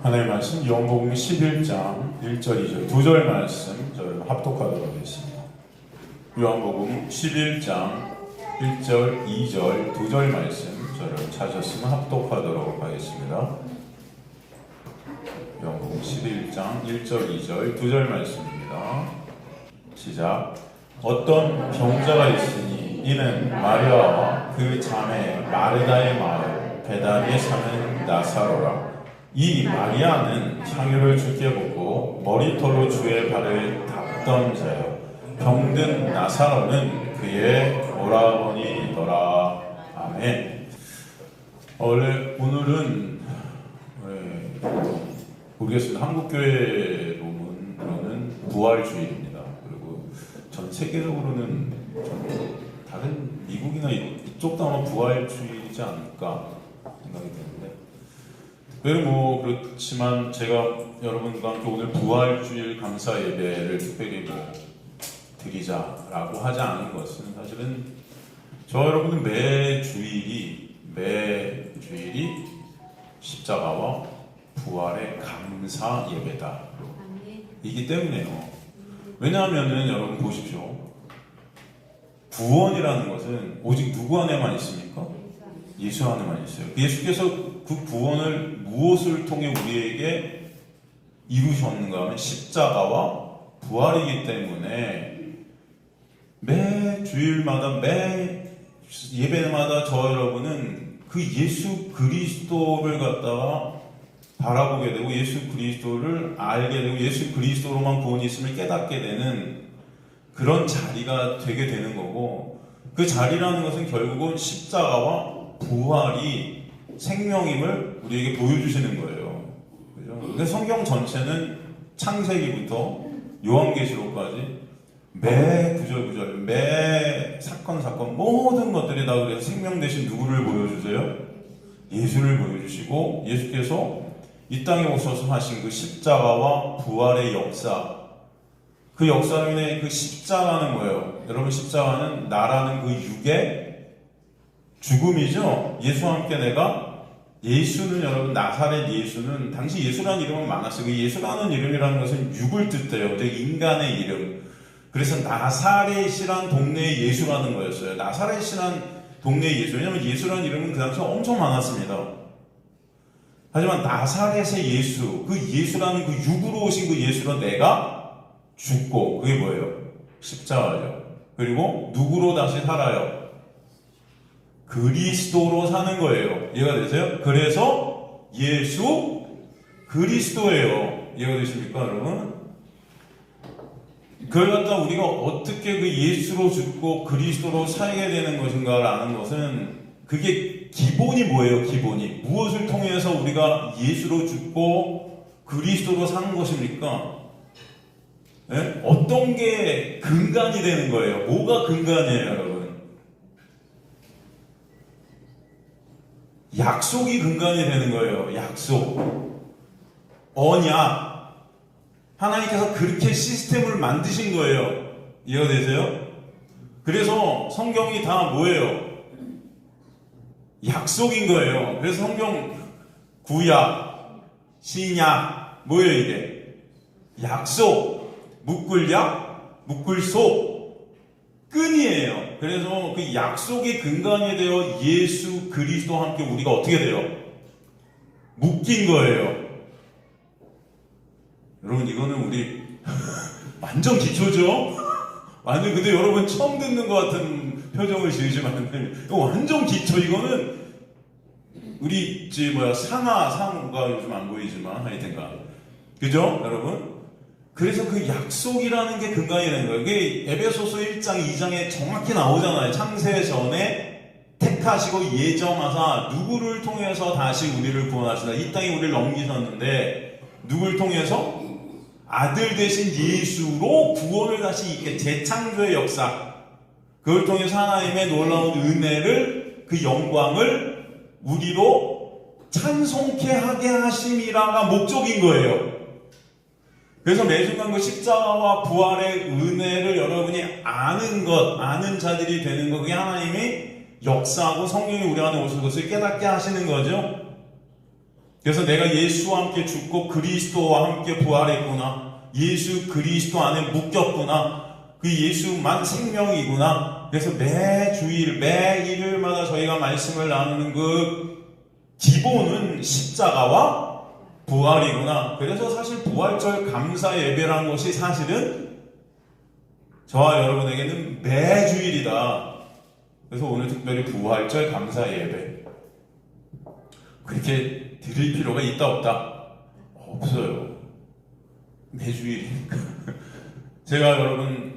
하나님의 말씀 요한복음 11장 1절 2절 두 절 말씀 저희가 합독하도록 하겠습니다. 요한복음 11장 1절 2절 두 절 말씀 저를 찾았으면 합독하도록 하겠습니다. 요한복음 11장 1절 2절 두 절 말씀입니다. 시작. 어떤 병자가 있으니 이는 마리아와 그 자매 마르다의 마을 베다니에 사는 나사로라. 이 마리아는 향유를 주께 붓고 머리털로 주의 발을 닦던 자요, 병든 나사로는 그의 오라버니더라. 아멘. 오늘은 모르겠습니다. 한국교회로는 부활주일입니다. 그리고 전 세계적으로는 다른 미국이나 이쪽도 아마 부활주일이지 않을까 생각이 드는데, 특별히 그렇지만 제가 여러분과 함께 오늘 부활주일 감사 예배를 특별히 드리자라고 하지 않은 것은 사실은 저와 여러분은 매 주일이 십자가와 부활의 감사 예배다. 이기 때문에요. 왜냐하면은 여러분 보십시오. 구원이라는 것은 오직 누구 안에만 있습니까? 예수 안에만 있어요. 예수께서 그 구원을 무엇을 통해 우리에게 이루셨는가 하면 십자가와 부활이기 때문에 매 주일마다 매 예배마다 저 여러분은 그 예수 그리스도를 갖다가 바라보게 되고 예수 그리스도를 알게 되고 예수 그리스도로만 구원이 있음을 깨닫게 되는 그런 자리가 되게 되는 거고, 그 자리라는 것은 결국은 십자가와 부활이 생명임을 우리에게 보여주시는 거예요. 그죠? 근데 성경 전체는 창세기부터 요한계시록까지 매 구절 매 사건 모든 것들이 다 그래서 생명 대신 누구를 보여주세요? 예수를 보여주시고, 예수께서 이 땅에 오셔서 하신 그 십자가와 부활의 역사, 그 역사에 그 십자가는 뭐예요? 여러분, 십자가는 나라는 그 육의 죽음이죠. 예수와 함께 예수는 여러분, 나사렛 예수는 당시 예수라는 이름은 많았어요. 그 예수라는 이름이라는 것은 육을 뜻해요. 인간의 이름. 그래서 나사렛이란 동네의 예수라는 거였어요. 나사렛이란 동네의 예수. 왜냐하면 예수라는 이름은 그 당시에 엄청 많았습니다. 하지만 나사렛의 예수, 그 예수라는 그 육으로 오신 그 예수로 내가 죽고, 그게 뭐예요? 십자가죠. 그리고 누구로 다시 살아요? 그리스도로 사는 거예요. 이해가 되세요? 그래서 예수 그리스도예요. 이해가 되십니까, 여러분? 그걸 갖다 우리가 어떻게 그 예수로 죽고 그리스도로 살게 되는 것인가라는 것은, 그게 기본이 뭐예요? 기본이 무엇을 통해서 우리가 예수로 죽고 그리스도로 사는 것입니까? 네? 어떤 게 근간이 되는 거예요? 뭐가 근간이에요, 여러분? 약속이 근간이 되는 거예요. 약속, 언약. 하나님께서 그렇게 시스템을 만드신 거예요. 이해가 되세요? 그래서 성경이 다 뭐예요? 약속인 거예요. 그래서 성경 구약, 신약, 뭐예요 이게? 약속, 묶을약, 묶을속, 끈이에요. 그래서 그 약속의 근간이 되어 예수 그리스도와 함께 우리가 어떻게 돼요? 묶인 거예요. 여러분, 이거는 우리 완전 기초죠? 완전, 근데 여러분 처음 듣는 것 같은 표정을 지으시면 안 됩니다. 이거 완전 기초. 이거는 우리 상가 요즘 안 보이지만 하여튼가, 그죠 여러분? 그래서 그 약속이라는 게 근간이 되는 거예요. 이게 에베소서 1장 2장에 정확히 나오잖아요. 창세 전에 택하시고 예정하사 누구를 통해서 다시 우리를 구원하시다. 이 땅에 우리를 넘기셨는데 누구를 통해서? 아들 대신 예수로 구원을 다시 있게, 재창조의 역사, 그걸 통해서 하나님의 놀라운 은혜를, 그 영광을 우리로 찬송케 하게 하심이라가 목적인 거예요. 그래서 매순간 그 십자가와 부활의 은혜를 여러분이 아는 자들이 되는 거, 그게 하나님이 역사하고 성령이 우리 안에 오신 것을 깨닫게 하시는 거죠. 그래서 내가 예수와 함께 죽고 그리스도와 함께 부활했구나. 예수 그리스도 안에 묶였구나. 그 예수만 생명이구나. 그래서 매 주일, 매 일요일마다 저희가 말씀을 나누는 그 기본은 십자가와 부활이구나. 그래서 사실 부활절 감사 예배라는 것이 사실은 저와 여러분에게는 매주일이다. 그래서 오늘 특별히 부활절 감사 예배 그렇게 드릴 필요가 있다 없다? 없어요. 매주일이니까. 제가 여러분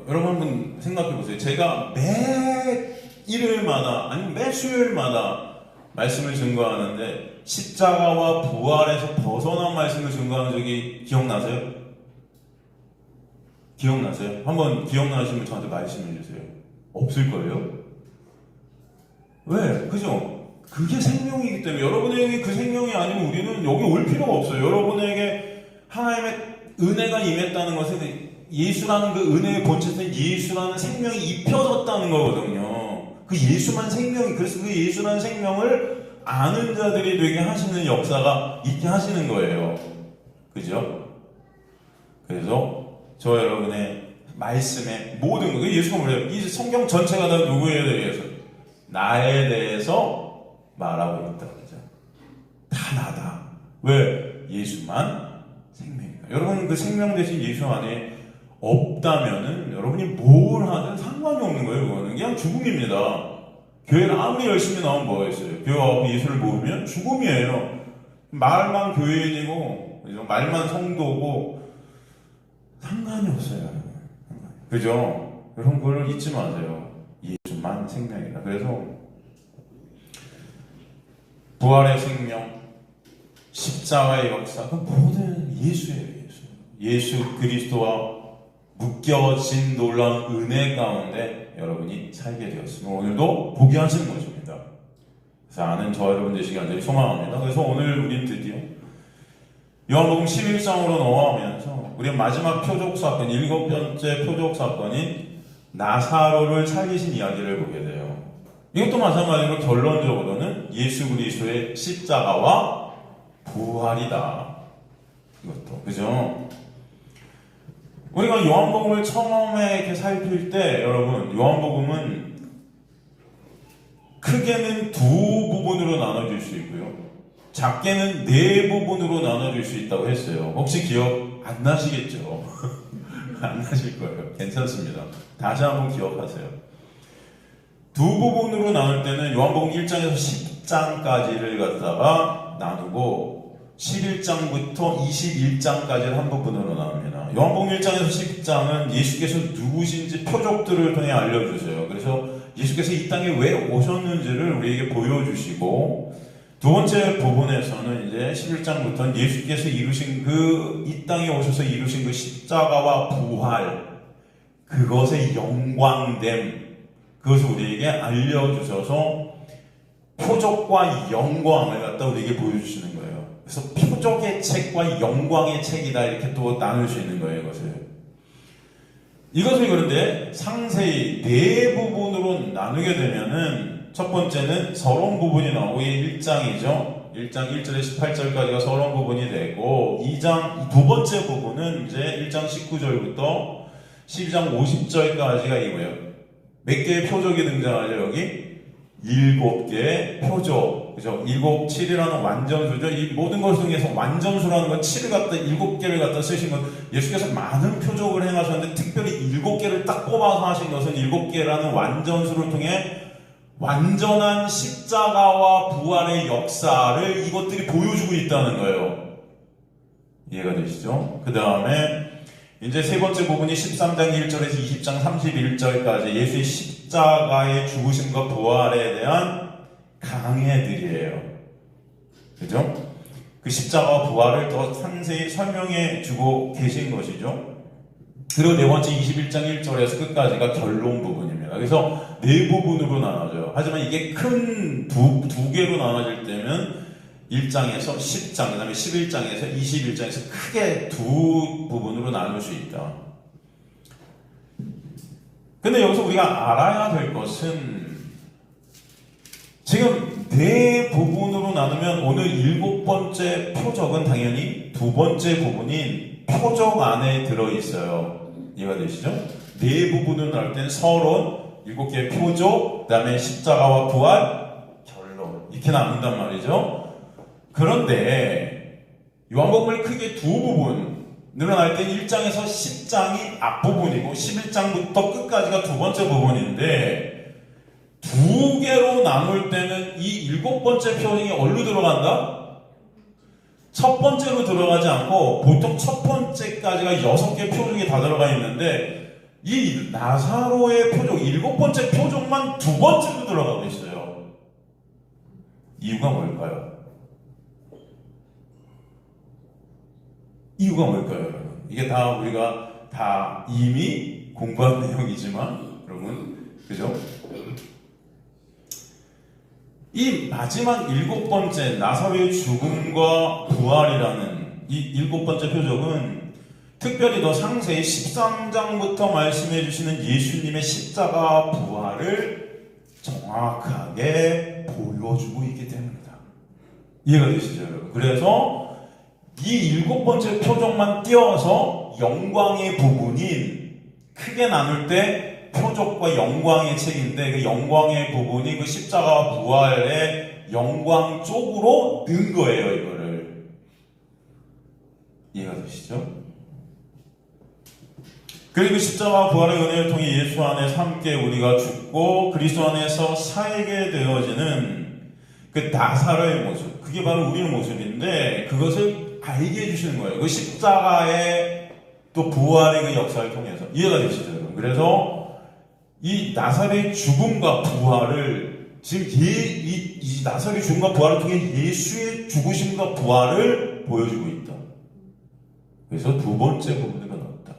한번 생각해 보세요. 제가 매 일요일마다 아니면 매 수요일마다 말씀을 증거하는데 십자가와 부활에서 벗어난 말씀을 증거하는 적이 기억나세요? 기억나세요? 한번 기억나시면 저한테 말씀해 주세요. 없을걸요? 왜? 그죠? 그게 생명이기 때문에 여러분에게 그 생명이 아니면 우리는 여기 올 필요가 없어요. 여러분에게 하나님의 은혜가 임했다는 것은 예수라는 그 은혜의 본chất 예수라는 생명이 입혀졌다는 거거든요. 그 예수만 생명이, 그래서 그 예수라는 생명을 아는 자들이 되게 하시는 역사가 있게 하시는 거예요. 그죠? 그래서 저 여러분의 말씀에 모든 거, 예수가 뭐래요? 이 성경 전체가 다 누구에 대해서? 나에 대해서 말하고 있다. 그죠? 다 나다. 왜? 예수만 생명이니까. 여러분 그 생명 대신 예수 안에 없다면은 여러분이 뭘 하든 상관이 없는 거예요. 그거는 그냥 죽음입니다. 교회를 아무리 열심히 나오면 뭐가 있어요? 교회 와서 예수를 모르면 죽음이에요. 말만 교회인이고 말만 성도고 상관이 없어요. 그죠? 여러분 그걸 잊지 마세요. 예수만 생명이다. 그래서 부활의 생명, 십자가의 역사, 그 모든 예수예요. 예수 그리스도와 묶여진 놀라운 은혜 가운데 여러분이 살게 되었으면 오늘도 보게 하시는 것입니다. 그래서 아는 저 여러분 되시기 간절히 소망합니다. 그래서 오늘 우린 드디어 요한복음 11장으로 넘어가면서 우리의 마지막 표적 사건, 7번째 표적 사건인 나사로를 살리신 이야기를 보게 돼요. 이것도 마찬가지로 결론적으로는 예수 그리스도의 십자가와 부활이다. 이것도 그죠? 우리가 요한복음을 처음에 이렇게 살필 때 여러분 요한복음은 크게는 두 부분으로 나눠질 수 있고요. 작게는 네 부분으로 나눠질 수 있다고 했어요. 혹시 기억 안 나시겠죠? 안 나실 거예요. 괜찮습니다. 다시 한번 기억하세요. 두 부분으로 나눌 때는 요한복음 1장에서 10장까지를 갖다가 나누고 11장부터 21장까지를 한 부분으로 나눕니다. 요한복음 1장에서 10장은 예수께서 누구신지 표적들을 통해 알려주세요. 그래서 예수께서 이 땅에 왜 오셨는지를 우리에게 보여주시고 두 번째 부분에서는 이제 11장부터는 예수께서 이루신 이 땅에 오셔서 이루신 그 십자가와 부활 그것의 영광됨 그것을 우리에게 알려주셔서 표적과 영광을 갖다 우리에게 보여주시는 거예요. 그래서 표적의 책과 영광의 책이다 이렇게 또 나눌 수 있는 거예요. 이것을 그런데 상세히 네 부분으로 나누게 되면은 첫 번째는 서론 부분이 나오고 1장이죠. 1장 1절에 18절까지가 서론 부분이 되고 2장 두 번째 부분은 이제 1장 19절부터 12장 50절까지가 이고요. 몇 개의 표적이 등장하죠 여기? 7개의 표적, 그죠? 7, 7이라는 완전수죠. 이 모든 것을 통해서 완전수라는 건 7을 갖다 7개를 갖다 쓰신 것. 예수께서 많은 표적을 행하셨는데 특별히 7개를 딱 뽑아서 하신 것은 7개라는 완전수를 통해 완전한 십자가와 부활의 역사를 이것들이 보여주고 있다는 거예요. 이해가 되시죠? 그 다음에 이제 세 번째 부분이 13장 1절에서 20장 31절까지 예수의 십자가의 죽으심과 부활에 대한 강해들이에요. 그죠? 그 십자가와 부활을 더 상세히 설명해 주고 계신 것이죠. 그리고 네 번째 21장 1절에서 끝까지가 결론 부분입니다. 그래서 네 부분으로 나눠져요. 하지만 이게 큰 두 개로 나눠질 때면 1장에서 10장, 그 다음에 11장에서 21장에서 크게 두 부분으로 나눌 수 있다. 근데 여기서 우리가 알아야 될 것은 지금 네 부분으로 나누면 오늘 7번째 표적은 당연히 두 번째 부분인 표적 안에 들어있어요. 이해가 되시죠? 네 부분으로 나눌 땐 서론, 7개의 표적, 그 다음에 십자가와 부활, 결론 이렇게 나눈단 말이죠. 그런데 요한복음을 크게 두 부분 늘어날 땐 1장에서 10장이 앞부분이고 11장부터 끝까지가 두 번째 부분인데 두 개로 나눌 때는 이 7번째 표적이 어디로 들어간다? 첫 번째로 들어가지 않고 보통 첫 번째까지가 6개 표적이 다 들어가 있는데 이 나사로의 표적 7번째 표적만 두 번째로 들어가고 있어요. 이유가 뭘까요? 이유가 뭘까요, 여러분? 이게 다 우리가 다 이미 공부한 내용이지만 여러분, 그죠? 이 마지막 7번째 나사로의 죽음과 부활이라는 이 7번째 표적은 특별히 더 상세히 13장부터 말씀해 주시는 예수님의 십자가 부활을 정확하게 보여주고 있기 때문이다. 이해가 되시죠, 여러분? 그래서 이 7번째 표적만 띄어서 영광의 부분인 크게 나눌 때 표적과 영광의 책인데 그 영광의 부분이 그 십자가와 부활의 영광 쪽으로 는 거예요, 이거를. 이해가 되시죠? 그리고 십자가와 부활의 은혜를 통해 예수 안에서 함께 우리가 죽고 그리스도 안에서 살게 되어지는 그 나사로의 모습, 그게 바로 우리의 모습인데 그것을 알게 해주시는 거예요. 그 십자가의 또 부활의 그 역사를 통해서. 이해가 되시죠, 여러분? 그래서 이 나사로의 죽음과 부활을 지금 이 나사로의 죽음과 부활을 통해 예수의 죽으심과 부활을 보여주고 있다. 그래서 두 번째 부분으로 나왔다.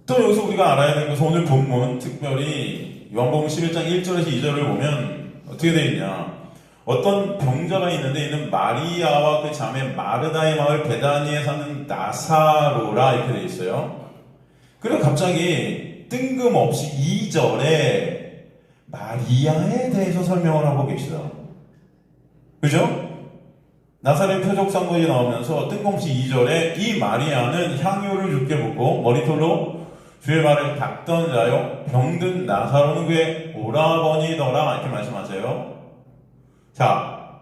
또 여기서 우리가 알아야 되는 것은 오늘 본문 특별히 요한복음 11장 1절에서 2절을 보면 어떻게 되어 있냐. 어떤 병자가 있는데 이는 마리아와 그 자매 마르다의 마을 베다니에 사는 나사로라 이렇게 되어 있어요. 그리고 갑자기 뜬금없이 2절에 마리아에 대해서 설명을 하고 계시다. 그죠? 나사렛 표적상거에 나오면서 뜬금없이 2절에 이 마리아는 향유를 주께 붓고 머리털로 주의 말을 닦던 자요 병든 나사로는 그의 오라버니더라 이렇게 말씀하세요. 자,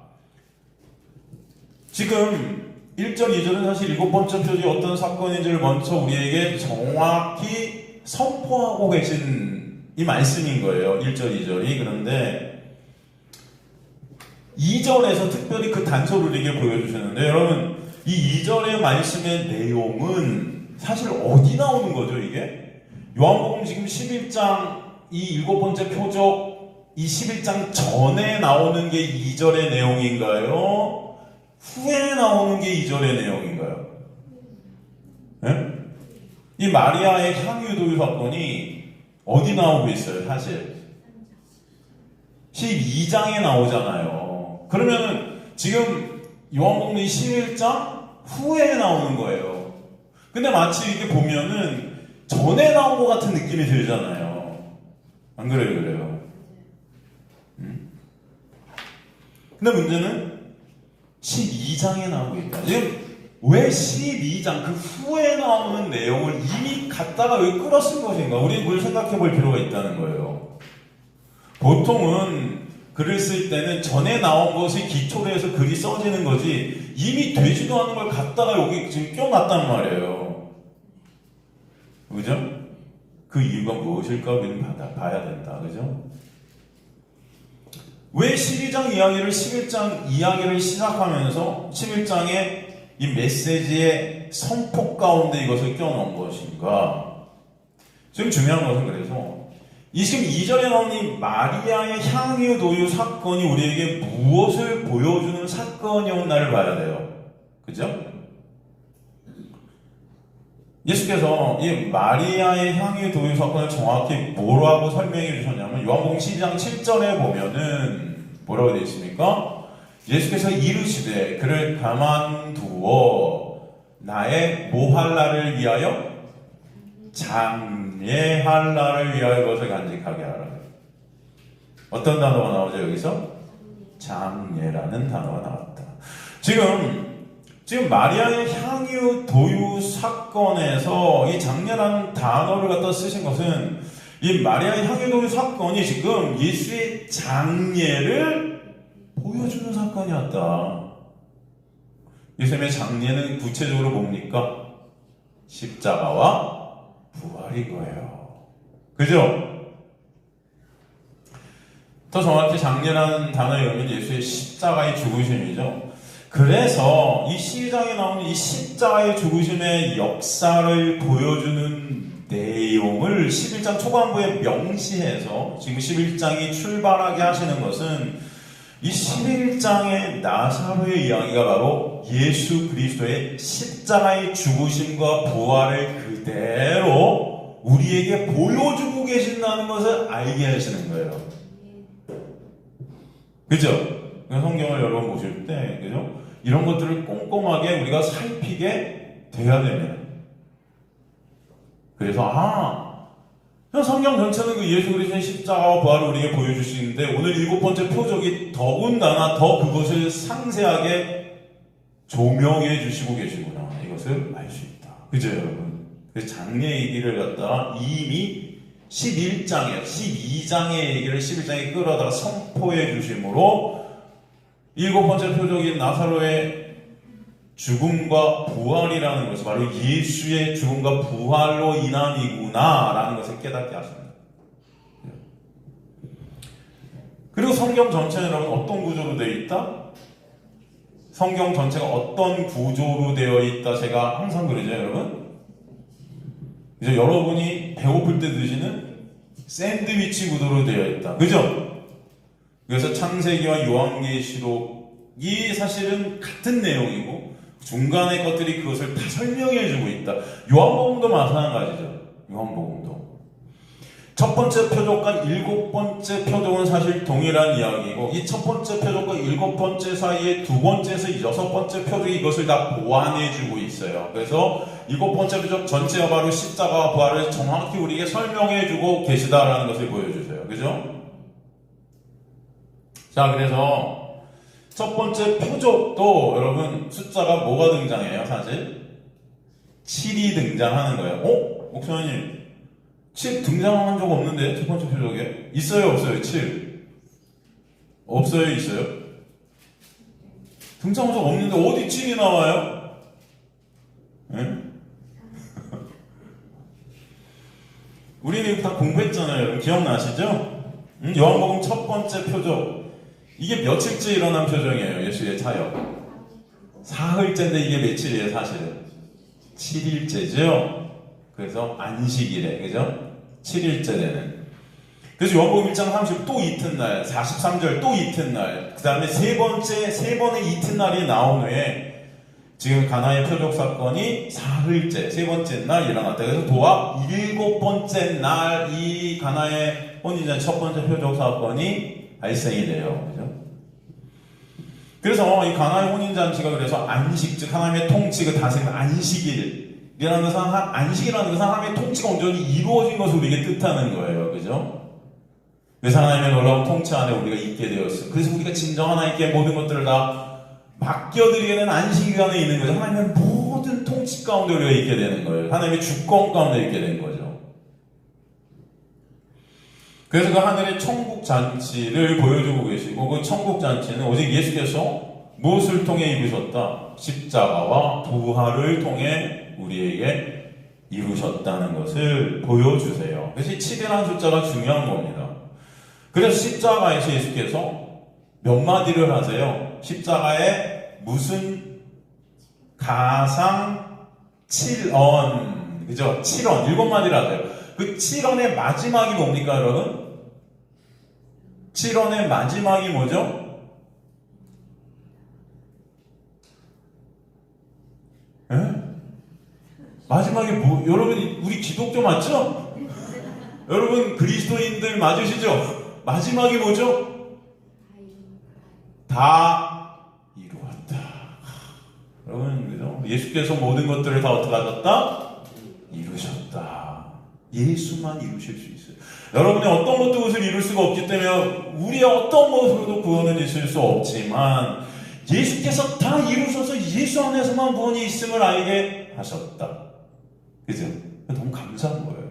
지금 1절, 2절은 사실 7번째 표적이 어떤 사건인지를 먼저 우리에게 정확히 선포하고 계신 이 말씀인 거예요. 1절, 2절이. 그런데 2절에서 특별히 그 단서를 우리에게 보여주셨는데 여러분, 이 2절의 말씀의 내용은 사실 어디 나오는 거죠, 이게? 요한복음 지금 11장 이 7번째 표적 이 11장 전에 나오는 게 2절의 내용인가요? 후에 나오는 게 2절의 내용인가요? 네? 이 마리아의 향유도유 사건이 어디 나오고 있어요, 사실? 12장에 나오잖아요. 그러면은 지금 요한복음 11장 후에 나오는 거예요. 근데 마치 이렇게 보면은 전에 나온 것 같은 느낌이 들잖아요. 안 그래요, 그래요? 근데 문제는 12장에 나오고 있다. 지금 왜 12장 그 후에 나오는 내용을 이미 갖다가 왜 끌어쓴 것인가? 우리 그걸 생각해 볼 필요가 있다는 거예요. 보통은 글을 쓸 때는 전에 나온 것이 기초로 해서 글이 써지는 거지 이미 되지도 않은 걸 갖다가 여기 지금 껴놨단 말이에요. 그죠? 그 이유가 무엇일까? 우리는 봐야 된다. 그죠? 왜 12장 이야기를 11장 이야기를 시작하면서 11장의 이 메시지의 선포 가운데 이것을 껴놓은 것인가? 지금 중요한 것은 그래서 이 지금 2절에 나오는 이 마리아의 향유 도유 사건이 우리에게 무엇을 보여주는 사건이었나를 봐야 돼요. 그죠? 예수께서 이 마리아의 향유 도유 사건을 정확히 뭐라고 설명해 주셨냐면 요한복음 12장 7절에 보면은 뭐라고 되어 있습니까? 예수께서 이르시되 그를 가만두어 나의 모할라를 위하여 장례할 날을 위하여 그것을 간직하게 하라. 어떤 단어가 나오죠 여기서? 장례라는 단어가 나왔다. 지금 마리아의 향유 도유 사건에서 이 장례라는 단어를 갖다 쓰신 것은 이 마리아의 향유 도유 사건이 지금 예수의 장례를 보여주는 사건이었다. 예수님의 장례는 구체적으로 뭡니까? 십자가와 부활인 거예요. 그죠? 더 정확히 장례라는 단어의 의미는 예수의 십자가의 죽으심이죠. 그래서 이 시장에 나오는 이 십자가의 죽으심의 역사를 보여주는 내용을 11장 초반부에 명시해서 지금 11장이 출발하게 하시는 것은 이 11장의 나사로의 이야기가 바로 예수 그리스도의 십자가의 죽으심과 부활을 그대로 우리에게 보여주고 계신다는 것을 알게 하시는 거예요. 그죠? 성경을 여러분 보실 때, 그죠? 이런 것들을 꼼꼼하게 우리가 살피게 돼야 됩니다. 그래서, 성경 전체는 그 예수 그리스도의 십자가와 부활을 우리에게 보여주시는데, 오늘 7번째 표적이 더군다나 더 그것을 상세하게 조명해 주시고 계시구나. 이것을 알 수 있다. 그죠, 여러분? 그래서 장례 얘기를 갖다가 이미 12장의 얘기를 11장에 끌어다가 선포해 주심으로 7번째 표적인 나사로의 죽음과 부활이라는 것이 바로 예수의 죽음과 부활로 인함이구나 라는 것을 깨닫게 하십니다. 그리고 성경 전체는 여러분 어떤 구조로 되어 있다? 성경 전체가 어떤 구조로 되어 있다 제가 항상 그러죠 여러분? 이제 여러분이 배고플 때 드시는 샌드위치 구도로 되어 있다. 그죠? 그래서 창세기와 요한계시록이 사실은 같은 내용이고 중간의 것들이 그것을 다 설명해 주고 있다. 요한복음도 마찬가지죠. 요한복음도. 첫 번째 표적과 7번째 표적은 사실 동일한 이야기이고 이 첫 번째 표적과 7번째 사이에 두 번째에서 6번째 표적이 이것을 다 보완해 주고 있어요. 그래서 7번째 표적 전체가 바로 십자가와 부활을 정확히 우리에게 설명해 주고 계시다라는 것을 보여주세요. 그죠? 자, 그래서 첫 번째 표적도 여러분 숫자가 뭐가 등장해요? 사실 7이 등장하는 거예요. 목사님 7 등장한 적 없는데 첫 번째 표적에 있어요 없어요? 7 없어요 있어요? 등장한 적 없는데 어디 7이 나와요? 네? 우리는 이거 다 공부했잖아요 여러분 기억나시죠? 요한복음 첫 번째 표적 이게 며칠째 일어난 표적이에요 예수의 사역 사흘째인데 이게 며칠이에요 사실은 7일째죠 그래서 안식일에 그죠? 7일째 되는 그래서 요한복음 1장 30 또 이튿날 43절 또 이튿날 그 다음에 세 번의 이튿날이 나온 후에 지금 가나의 표적 사건이 사흘째 세 번째 날 일어났다. 그래서 도합 7번째 날 이 가나의 혼인잔치 첫 번째 표적 사건이 발생이 돼요. 그죠? 그래서 이 가나의 혼인잔치가 그래서 안식 즉 하나님의 통치 그 다스림 안식일이라는 것은 안식이라는 것은 하나님의 통치가 온전히 이루어진 것을 우리에게 뜻하는 거예요. 그죠? 그래서 하나님의 놀라운 통치 안에 우리가 있게 되었어. 그래서 우리가 진정 하나님께 모든 것들을 다 맡겨드리게 되는 안식일 안에 있는 거죠. 하나님의 모든 통치 가운데 우리가 있게 되는 거예요. 하나님의 주권 가운데 있게 되는 거죠. 그래서 그 하늘의 천국 잔치를 보여주고 계시고 그 천국 잔치는 오직 예수께서 무엇을 통해 이루셨다? 십자가와 부활을 통해 우리에게 이루셨다는 것을 보여주세요. 그래서 이 7이라는 숫자가 중요한 겁니다. 그래서 십자가에서 예수께서 몇 마디를 하세요? 십자가에 무슨 가상 7언 그죠? 7언 7마디를 하세요. 그 7언의 마지막이 뭡니까 여러분? 7언의 마지막이 뭐죠? 에? 마지막에 뭐 여러분 우리 기독교 맞죠? 여러분 그리스도인들 맞으시죠? 마지막이 뭐죠? 다 이루었다. 여러분 그죠? 예수께서 모든 것들을 다 어떻게 하셨다? 이루셨다. 예수만 이루실 수 있어요. 여러분의 어떤 것도 그것을 이룰 수가 없기 때문에 우리의 어떤 것으로도 구원은 있을 수 없지만 예수께서 다 이루셔서 예수 안에서만 구원이 있음을 알게 하셨다. 그죠? 너무 감사한 거예요.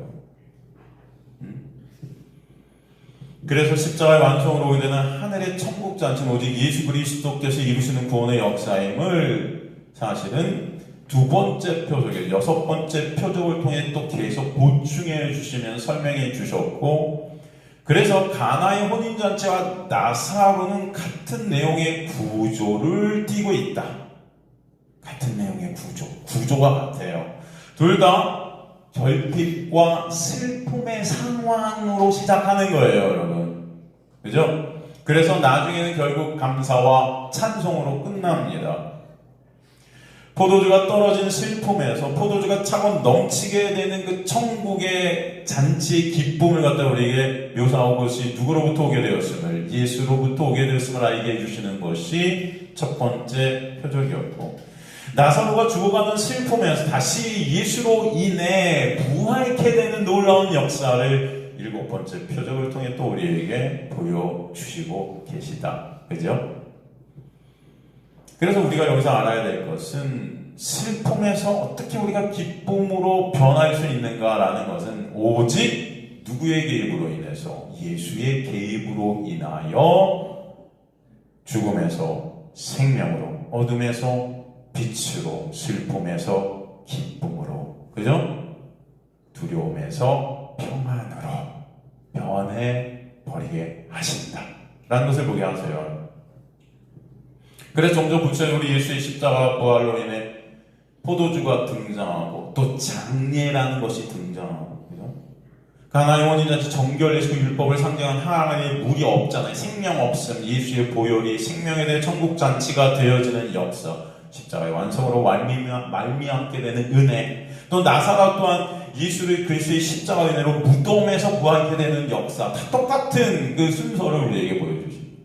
그래서 십자가의 완성으로 오게 되는 하늘의 천국 잔치는 오직 예수 그리스도께서 이루시는 구원의 역사임을 사실은 두 번째 표적에 여섯 번째 표적을 통해 또 계속 보충해 주시면 설명해 주셨고, 그래서 가나의 혼인잔치와 나사로는 같은 내용의 구조를 띠고 있다. 같은 내용의 구조가 같아요. 둘 다 결핍과 슬픔의 상황으로 시작하는 거예요, 여러분. 그죠? 그래서 나중에는 결국 감사와 찬송으로 끝납니다. 포도주가 떨어진 슬픔에서 포도주가 차고 넘치게 되는 그 천국의 잔치의 기쁨을 갖다 우리에게 묘사하고 것이 누구로부터 오게 되었음을, 예수로부터 오게 되었음을 알게 해주시는 것이 첫 번째 표적이었고, 나사로가 죽어가는 슬픔에서 다시 예수로 인해 부활케 되는 놀라운 역사를 일곱 번째 표적을 통해 또 우리에게 보여주시고 계시다. 그죠? 그래서 우리가 여기서 알아야 될 것은 슬픔에서 어떻게 우리가 기쁨으로 변할 수 있는가라는 것은 오직 누구의 개입으로 인해서, 예수의 개입으로 인하여 죽음에서 생명으로, 어둠에서 빛으로, 슬픔에서 기쁨으로, 그죠? 두려움에서 평안으로 변해버리게 하신다 라는 것을 보게 하세요. 그래서 점점 구체적으로 예수의 십자가 부활로 인해 포도주가 등장하고 또 장례라는 것이 등장하고, 그죠? 가나의 혼인잔치 정결례식 율법을 상징한 하나님의 물이 없잖아요. 생명 없음, 예수의 보혈이 생명에 대해 천국잔치가 되어지는 역사, 십자가의 완성으로 말미암게 되는 은혜, 또 나사로 또한 예수를 그리스도의 십자가 은혜로 무덤에서 부활하게 되는 역사, 다 똑같은 그 순서를 우리에게 보여주십니다.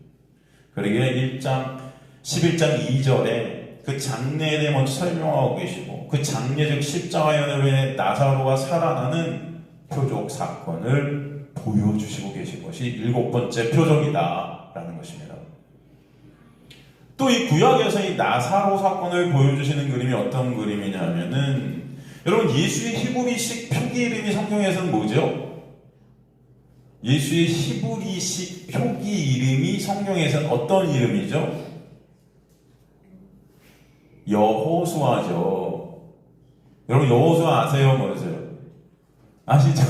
그러기에 11장 2절에 그 장례에 대해 먼저 설명하고 계시고, 그 장례 즉 십자가의 은혜로 인해 나사로가 살아나는 표적 사건을 보여주시고 계신 것이 일곱 번째 표적이다 라는 것입니다. 또 이 구약에서 이 나사로 사건을 보여주시는 그림이 어떤 그림이냐면은, 여러분 예수의 히브리식 표기 이름이 성경에서는 뭐죠? 예수의 히브리식 표기 이름이 성경에서는 어떤 이름이죠? 여호수아죠. 여러분 여호수아 아세요? 모르세요? 아시죠?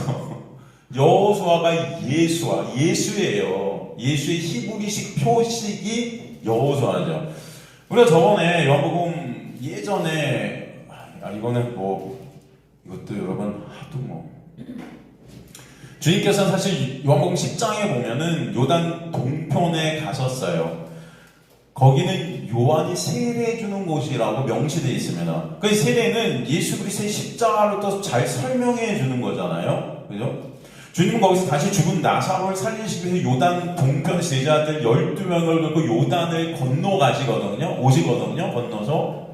여호수아가 예수예요. 예수의 히브리식 표식이 여호수아죠. 우리가 저번에 요한복음 예전에 이거는 이것도 여러분 하도 주님께서는 사실 요한복음 10장에 보면은 요단 동편에 가셨어요. 거기는 요한이 세례해주는 곳이라고 명시되어 있습니다. 그 세례는 예수 그리스도의 십자가를 또 잘 설명해 주는 거잖아요. 그죠? 주님은 거기서 다시 죽은 나사로를 살리시기 위해서 요단 동편 제자들 12명을 들고 요단을 오시거든요. 건너서.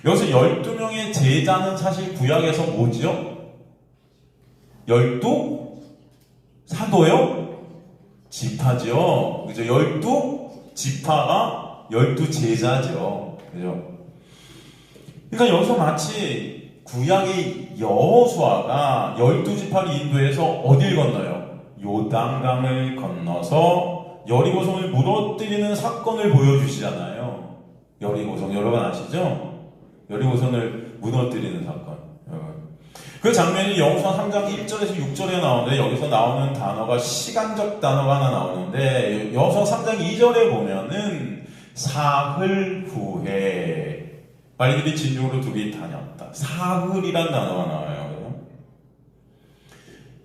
여기서 12명의 제자는 사실 구약에서 뭐죠? 12 사도요? 지파죠. 그죠? 12 지파가 12 제자죠. 그죠? 그러니까 여기서 마치 구약의 여호수아가 12지파를 인도해서 어딜 건너요? 요단강을 건너서 여리고성을 무너뜨리는 사건을 보여주시잖아요. 여리고성 여러분 아시죠? 여리고성을 무너뜨리는 사건. 그 장면이 여호수아 3장 1절에서 6절에 나오는데, 여기서 나오는 단어가 시간적 단어가 하나 나오는데, 여호수아 3장 2절에 보면은 사흘 후에 빨리들이 진중으로 둘이 다녔다. 사흘이란 단어가 나와요.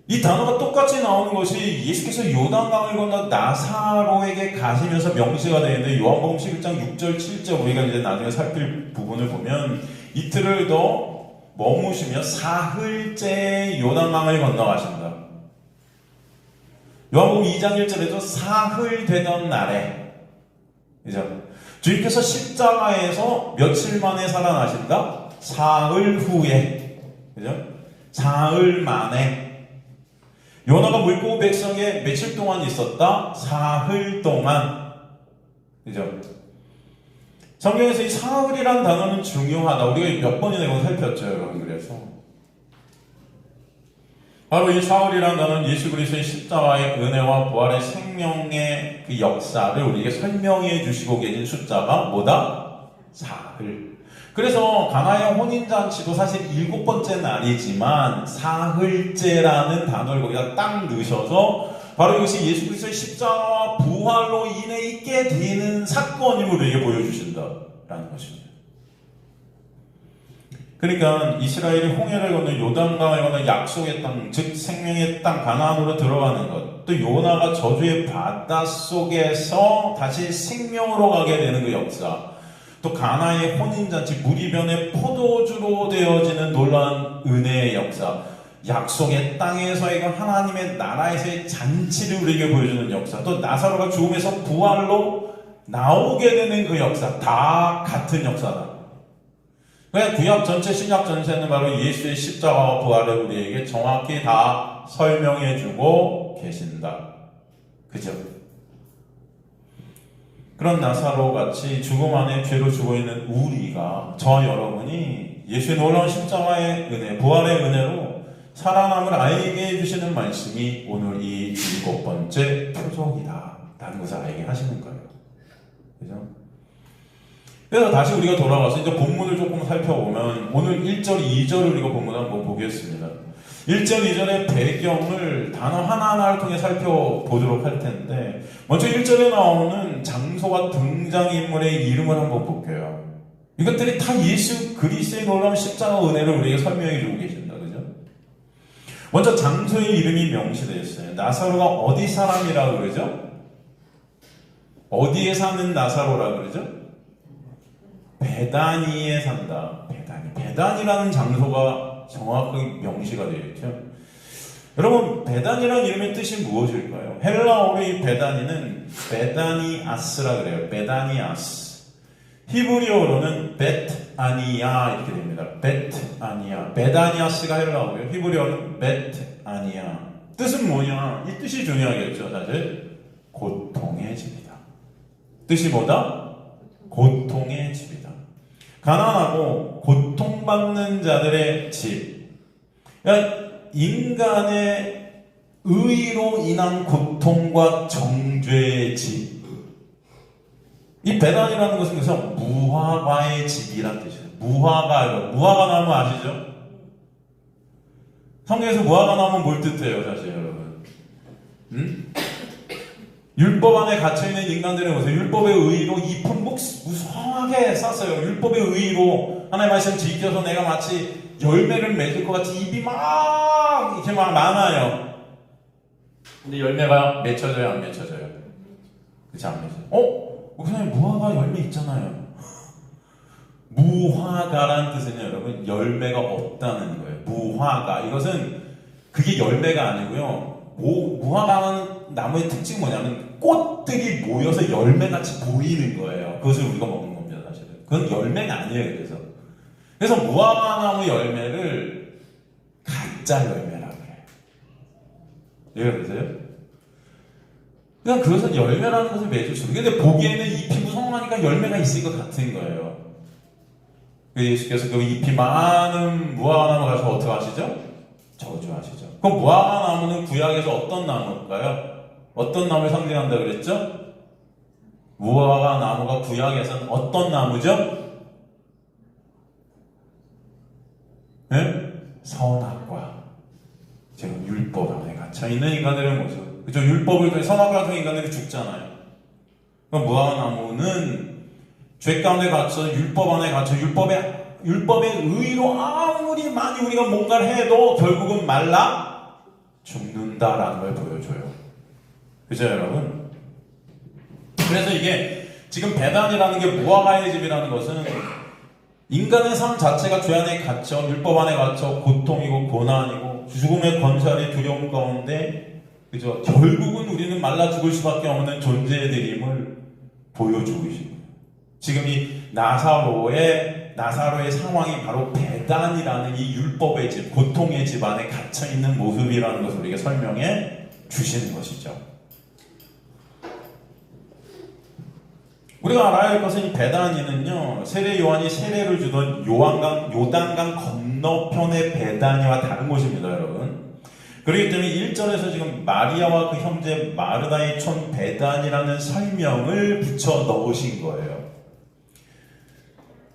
이 단어가 똑같이 나오는 것이 예수께서 요단강을 건너 나사로에게 가시면서 명시가 되는데, 요한복음 11장 6절 7절 우리가 이제 나중에 살필 부분을 보면 이틀을 더 머무시며 사흘째 요단강을 건너가신다. 요한복음 2장 1절에도 사흘 되던 날에, 그죠? 주님께서 십자가에서 며칠 만에 살아나신다? 사흘 후에. 그죠? 사흘 만에. 요나가 물고기 백성에 며칠 동안 있었다? 사흘 동안. 그죠? 성경에서 이 사흘이란 단어는 중요하다. 우리가 몇 번이나 이거 살폈죠, 여러분. 그래서 바로 이 사흘이란 단어는 예수 그리스도의 십자가의 은혜와 부활의 생명의 그 역사를 우리에게 설명해 주시고 계신 숫자가 뭐다? 사흘. 그래서 가나의 혼인잔치도 사실 7번째 날이지만 사흘째라는 단어를 거기다 딱 넣으셔서 바로 이것이 예수 그리스도의 십자가와 부활로 인해 있게 되는 사건임을 우리에게 보여주신다라는 것입니다. 그러니까 이스라엘이 홍해를 건너 요단강을 건너 약속의 땅, 즉 생명의 땅 가나안으로 들어가는 것, 또 요나가 저주의 바다 속에서 다시 생명으로 가게 되는 그 역사, 또 가나의 혼인잔치, 무리변의 포도주로 되어지는 놀라운 은혜의 역사, 약속의 땅에서의 하나님의 나라에서의 잔치를 우리에게 보여주는 역사, 또 나사로가 죽음에서 부활로 나오게 되는 그 역사, 다 같은 역사다. 그냥 구약 전체, 신약 전체는 바로 예수의 십자가와 부활을 우리에게 정확히 다 설명해주고 계신다. 그죠? 그런 나사로 같이 죽음 안에 죄로 죽어있는 우리가, 저와 여러분이 예수의 놀라운 십자가의 은혜, 부활의 은혜로 살아남을 알게 해주시는 말씀이 오늘 이 7번째 표적이다 라는 것을 알게 하시는 거예요. 그죠? 그래서 다시 우리가 돌아가서 이제 본문을 조금 살펴보면 오늘 1절, 2절을 우리가 본문을 한번 보겠습니다. 1절, 2절의 배경을 단어 하나하나를 통해 살펴보도록 할 텐데, 먼저 1절에 나오는 장소와 등장인물의 이름을 한번 볼게요. 이것들이 다 예수 그리스도의 놀라운 십자가 은혜를 우리에게 설명해 주고 계신다. 그죠? 먼저 장소의 이름이 명시되어 있어요. 나사로가 어디 사람이라고 그러죠? 어디에 사는 나사로라고 그러죠? 베다니에 산다. 베다니라는 장소가 정확하게 명시가 되어 있죠. 여러분, 베다니라는 이름의 뜻이 무엇일까요? 헬라어로 이 베다니는 베다니아스라 그래요. 베다니아스. 히브리어로는 베트아니아 이렇게 됩니다. 베트아니아. 베다니아스가 헬라어고요. 히브리어는 베트아니아. 뜻은 뭐냐? 이 뜻이 중요하겠죠. 사실 고통의 집이다. 뜻이 뭐다? 고통의 집이다. 가난하고 고통받는 자들의 집. 그러니까 인간의 의로 인한 고통과 정죄의 집. 이 베단이라는 것은 그래서 무화과의 집이란 뜻이에요. 무화과 나무 아시죠? 성경에서 무화과 나무는 뭘 뜻해요, 사실 여러분? 율법 안에 갇혀있는 인간들의 모습, 율법의 의의로 잎은 무성하게 쌌어요. 율법의 의의로 하나님의 말씀 지켜서 내가 마치 열매를 맺을 것 같이 잎이 막 이렇게 막 많아요. 근데 열매가 맺혀져요, 안 맺혀져요? 그렇지, 안 맺혀요. 목사님 무화과 열매 있잖아요. 무화과라는 뜻은요, 여러분, 열매가 없다는 거예요. 무화과. 이것은 그게 열매가 아니고요. 무화과는 나무의 특징이 뭐냐면 꽃들이 모여서 열매같이 보이는 거예요. 그것을 우리가 먹는 겁니다, 사실은. 그건 열매가 아니에요, 그래서 무화과 나무 열매를 가짜 열매라고 해요. 이해가 되세요? 그냥 그것은 열매라는 것을 맺을 수 있어요. 근데 보기에는 잎이 무성하니까 열매가 있을 것 같은 거예요. 예수께서 그 잎이 많은 무화과 나무 가서 어떻게 하시죠? 저주하시죠. 그럼 무화과 나무는 구약에서 어떤 나무일까요? 어떤 나무를 상징한다 그랬죠? 무화과 나무가 구약에서는 어떤 나무죠? 네? 선악과. 지금 율법 안에 갇혀있는 인간들의 모습. 그죠? 율법을 통해 선악과 통해 인간들이 죽잖아요. 그럼 무화과 나무는 죄 가운데 갇혀 율법 안에 갇혀 율법의 의의로 아무리 많이 우리가 뭔가를 해도 결국은 말라 죽는다라는 걸 보여줘요. 그죠, 여러분? 그래서 이게 지금 배단이라는 게 무화과의 집이라는 것은 인간의 삶 자체가 죄 안에 갇혀 율법 안에 갇혀 고통이고 고난이고 죽음의 권세의 두려움 가운데, 그죠? 결국은 우리는 말라 죽을 수밖에 없는 존재들임을 보여주고 계십니다. 지금 이 나사로의 나사로의 상황이 바로 배단이라는 이 율법의 집, 고통의 집 안에 갇혀있는 모습이라는 것을 우리에게 설명해 주시는 것이죠. 우리가 알아야 할 것은 이 배단위는요, 세례 요한이 세례를 주던 요단강 건너편의 배단위와 다른 곳입니다, 여러분. 그렇기 때문에 1절에서 지금 마리아와 그 형제 마르다의 촌 배단이라는 설명을 붙여 넣으신 거예요.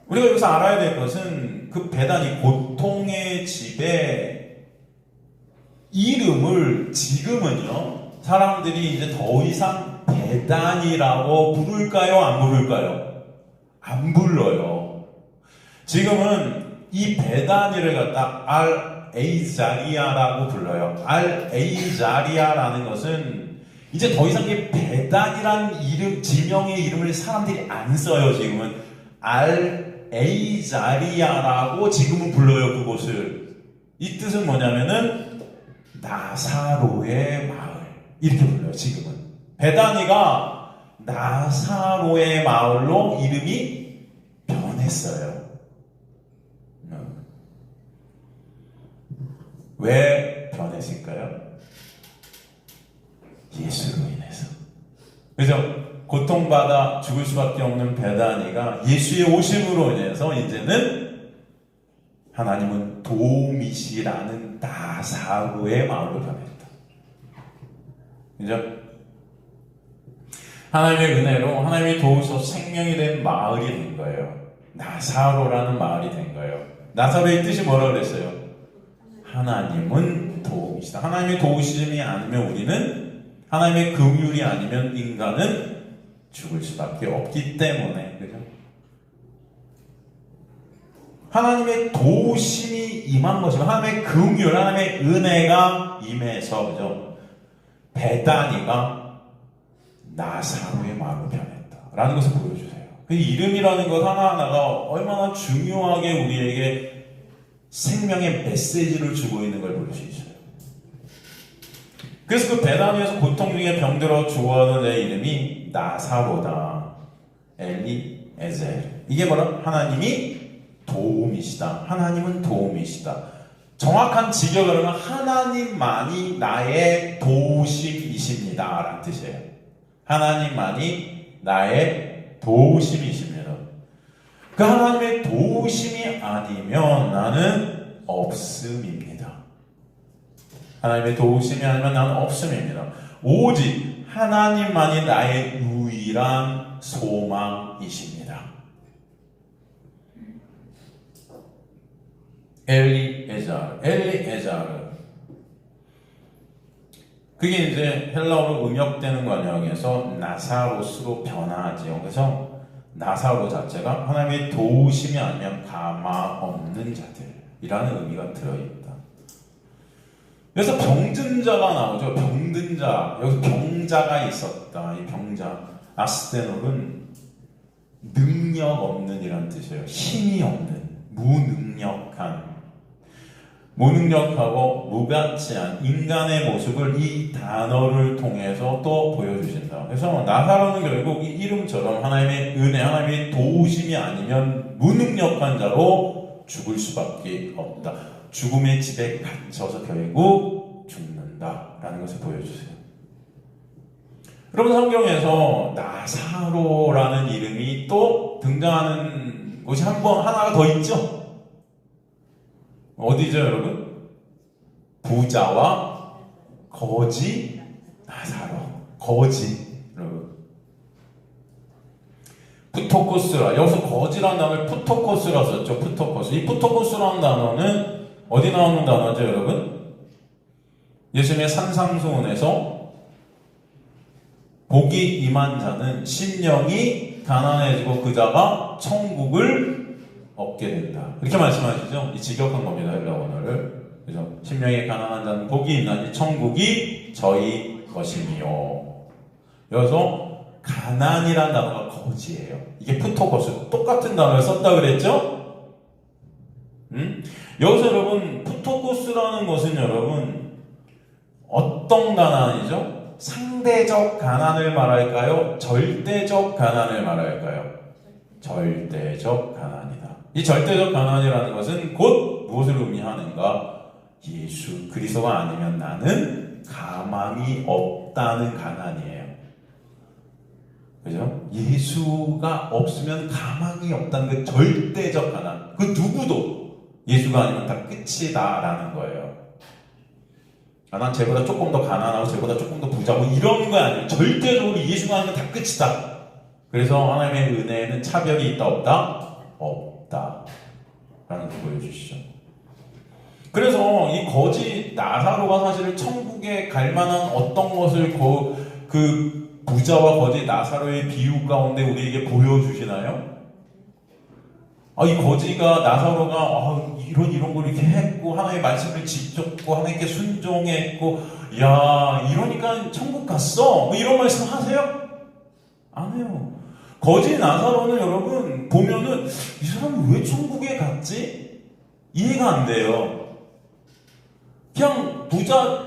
우리가 여기서 알아야 될 것은 그 배단이 고통의 집의 이름을 지금은요, 사람들이 이제 더 이상 배단이라고 부를까요? 안 부를까요? 안 불러요. 지금은 이 배단이를 갖다 알에이자리아라고 불러요. 알에이자리아라는 것은 이제 더 이상 이 배단이라는 이름, 지명의 이름을 사람들이 안 써요. 지금은 알에이자리아라고 지금은 불러요. 그곳을. 이 뜻은 뭐냐면은 나사로의 마을 이렇게 불러요. 지금은 베다니가 나사로의 마을로 이름이 변했어요. 왜 변했을까요? 예수로 인해서. 그죠? 고통받아 죽을 수밖에 없는 베다니가 예수의 오심으로 인해서 이제는 하나님은 도움이시라는 나사로의 마을로 변했다. 그죠? 하나님의 은혜로 하나님이 도우셔서 생명이 된 마을이 된 거예요. 나사로라는 마을이 된 거예요. 나사로의 뜻이 뭐라고 그랬어요? 하나님은 도우시다. 하나님의 도우심이 아니면 우리는, 하나님의 긍휼이 아니면 인간은 죽을 수밖에 없기 때문에. 그죠? 하나님의 도우심이 임한 것이면 하나님의 긍휼, 하나님의 은혜가 임해서, 그죠? 베다니가 나사로의 마음으로 변했다 라는 것을 보여주세요. 그 이름이라는 것 하나하나가 얼마나 중요하게 우리에게 생명의 메시지를 주고 있는 걸 볼 수 있어요. 그래서 그 베다니에서 고통 중에 병들어 죽어가는 내 이름이 나사로다. 엘리에젤. 이게 뭐라? 하나님이 도움이시다. 하나님은 도움이시다. 정확한 직역을 하면 하나님만이 나의 도우심이십니다 라는 뜻이에요. 하나님만이 나의 도우심이십니다. 그 하나님의 도우심이 아니면 나는 없음입니다. 하나님의 도우심이 아니면 나는 없음입니다. 오직 하나님만이 나의 유일한 소망이십니다. 엘리에자르. 그게 이제 헬라어로 음역되는 관역에서 나사로스로 변화하지요. 그래서 나사로 자체가 하나님의 도우심이 아니면 가마 없는 자들이라는 의미가 들어있다. 그래서 병든 자가 나오죠. 병든 자. 여기서 병자가 있었다. 이 병자. 아스테놀은 능력 없는 이란 뜻이에요. 힘이 없는, 무능력한, 무능력하고 무가치한 인간의 모습을 이 단어를 통해서 또 보여주신다. 그래서 나사로는 결국 이 이름처럼 하나님의 은혜, 하나님의 도우심이 아니면 무능력한 자로 죽을 수밖에 없다. 죽음의 집에 갇혀서 결국 죽는다라는 것을 보여주세요. 여러분, 성경에서 나사로라는 이름이 또 등장하는 곳이 하나가 더 있죠? 어디죠, 여러분? 부자와 거지 나사로. 거지, 여러분. 푸토코스라. 여기서 거지라는 단어를 푸토코스라 썼죠. 푸토코스. 이 푸토코스라는 단어는 어디 나오는 단어죠, 여러분? 예수님의 산상수훈에서 복이 임한 자는 심령이 가난해지고 그 자가 천국을 얻게 된다. 이렇게 말씀하시죠. 이 직역한 겁니다. 헬라어를. 그죠? 심령이 가난한 자는 복이 있나니 천국이 저희 것이니요. 여기서 가난이라는 단어가 거지예요. 이게 푸토코스. 똑같은 단어를 썼다 그랬죠? 여기서 여러분, 푸토코스라는 것은 여러분, 어떤 가난이죠? 상대적 가난을 말할까요? 절대적 가난을 말할까요? 절대적 가난이다. 이 절대적 가난이라는 것은 곧 무엇을 의미하는가? 예수 그리스도가 아니면 나는 가망이 없다는 가난이에요. 그죠? 예수가 없으면 가망이 없다는 그 절대적 가난. 그 누구도 예수가 아니면 다 끝이다라는 거예요. 난 쟤보다 조금 더 가난하고 쟤보다 조금 더 부자고 이런 거 아니에요. 절대적으로 예수가 아니면 다 끝이다. 그래서 하나님의 은혜에는 차별이 있다 없다? 없다 라는 걸 보여주시죠. 그래서 이 거지 나사로가 사실 천국에 갈 만한 어떤 것을 그 부자와 거지 나사로의 비유 가운데 우리에게 보여주시나요? 이 거지가 나사로가 이런 걸 이렇게 했고 하나님의 말씀을 지켰고 하나님께 순종했고 야 이러니까 천국 갔어 뭐 이런 말씀 하세요? 안 해요. 거지 나사로는 여러분 보면은 이 사람이 왜 천국에 갔지? 이해가 안 돼요. 그냥 부자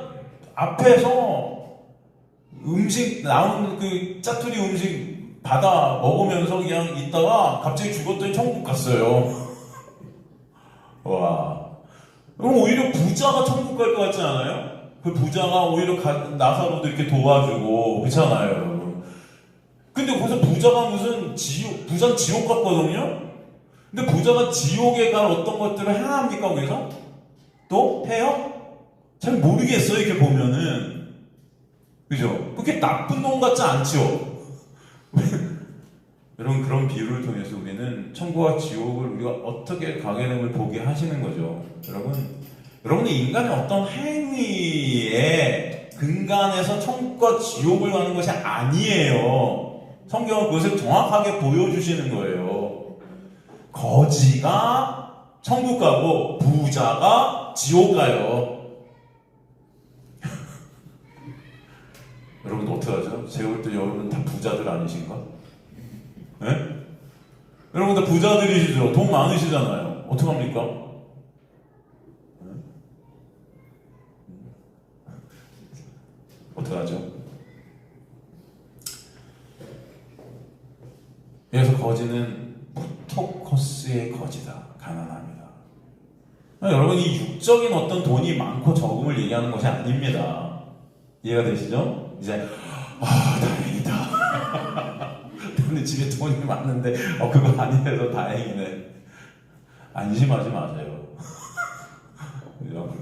앞에서 음식 나오는 그 짜투리 음식 받아 먹으면서 그냥 있다가 갑자기 죽었더니 천국 갔어요. 와. 그럼 오히려 부자가 천국 갈 것 같지 않아요? 그 부자가 오히려 나사로도 이렇게 도와주고 그렇잖아요, 여러분. 근데 거기서 부자가 무슨 부자는 지옥 갔거든요? 근데 부자가 지옥에 갈 어떤 것들을 행합니까, 거기서? 또? 해요? 잘 모르겠어요, 이렇게 보면은. 그죠? 그렇게 나쁜 놈 같지 않죠? 여러분, 그런 비유를 통해서 우리는 천국과 지옥을 우리가 어떻게 가게 됨을 보게 하시는 거죠. 여러분은 인간의 어떤 행위에 근간해서 천국과 지옥을 가는 것이 아니에요. 성경은 그것을 정확하게 보여주시는 거예요. 거지가 천국 가고 부자가 지옥 가요. 여러분 어떡하죠? 제가 볼 때 여러분 다 부자들 아니신가? 네? 여러분 다 부자들이시죠? 돈 많으시잖아요. 어떡합니까? 네? 어떡하죠? 그래서 거지는 포토커스의 거지다. 가난합니다. 여러분 이 육적인 어떤 돈이 많고 적음을 얘기하는 것이 아닙니다. 이해가 되시죠? 이제 다행이다. 근데 집에 돈이 많은데 그거 아니라서 다행이네. 안심하지 마세요. 그죠?